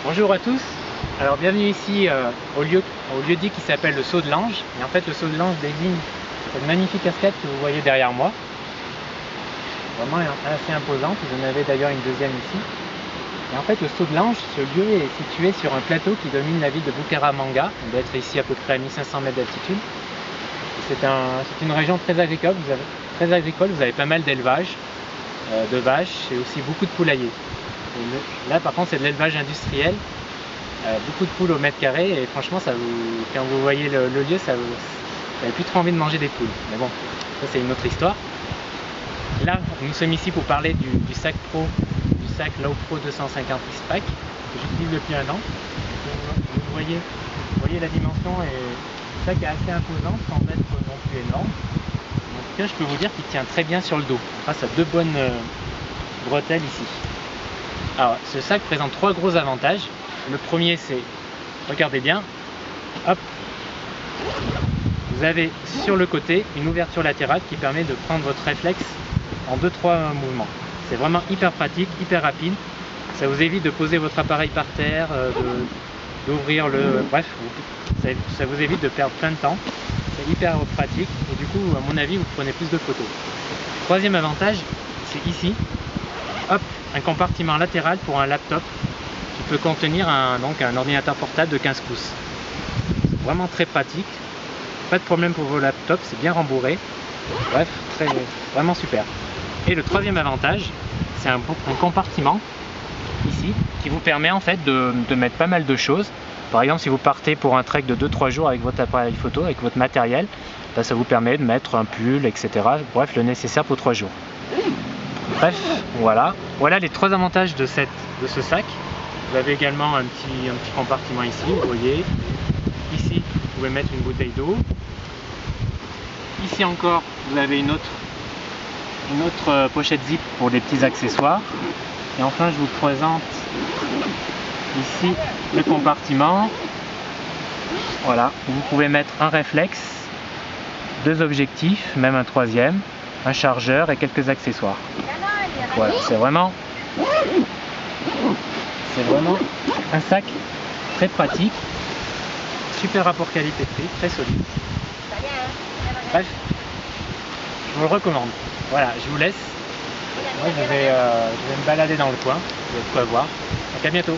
Bonjour à tous, alors bienvenue ici au lieu dit qui s'appelle le Saut de l'Ange. Et en fait le Saut de l'Ange désigne cette magnifique cascade que vous voyez derrière moi. Vraiment assez imposante, vous en avez d'ailleurs une deuxième ici. Et en fait le Saut de l'Ange, ce lieu est situé sur un plateau qui domine la ville de Bucaramanga. On doit être ici à peu près à 1500 mètres d'altitude. C'est une région très agricole, vous avez pas mal d'élevage, de vaches et aussi beaucoup de poulaillers. Là par contre c'est de l'élevage industriel, beaucoup de poules au mètre carré et franchement quand vous voyez le lieu, vous n'avez plus trop envie de manger des poules. Mais bon, ça c'est une autre histoire. Là nous sommes ici pour parler du sac Low Pro 250 X-Pack que j'utilise depuis un an. Vous voyez la dimension et le sac est assez imposant sans être non plus énorme. En tout cas je peux vous dire qu'il tient très bien sur le dos grâce à deux bonnes bretelles ici. Alors, ce sac présente trois gros avantages. Le premier, c'est, regardez bien, hop, vous avez sur le côté une ouverture latérale qui permet de prendre votre réflexe en 2-3 mouvements. C'est vraiment hyper pratique, hyper rapide. Ça vous évite de poser votre appareil par terre, d'ouvrir le... Bref, ça vous évite de perdre plein de temps. C'est hyper pratique et du coup, à mon avis, vous prenez plus de photos. Troisième avantage, c'est ici. Hop, un compartiment latéral pour un laptop qui peut contenir un ordinateur portable de 15 pouces. C'est vraiment très pratique, pas de problème pour vos laptops, c'est bien rembourré. Bref, vraiment super. Et le troisième avantage, c'est un compartiment ici qui vous permet en fait de mettre pas mal de choses. Par exemple, si vous partez pour un trek de 2-3 jours avec votre appareil photo, avec votre matériel, ça vous permet de mettre un pull, etc. Bref, le nécessaire pour 3 jours. Bref, voilà les trois avantages de ce sac. Vous avez également un petit compartiment ici, vous voyez. Ici, vous pouvez mettre une bouteille d'eau. Ici encore, vous avez une autre pochette zip pour des petits accessoires. Et enfin, je vous présente ici le compartiment. Voilà, vous pouvez mettre un réflexe, 2 objectifs, même un troisième, un chargeur et quelques accessoires. Voilà, c'est vraiment un sac très pratique, super rapport qualité-prix, très solide. Bref, je vous le recommande. Voilà, je vous laisse. Moi, je vais me balader dans le coin, vous allez de quoi voir. Donc à bientôt.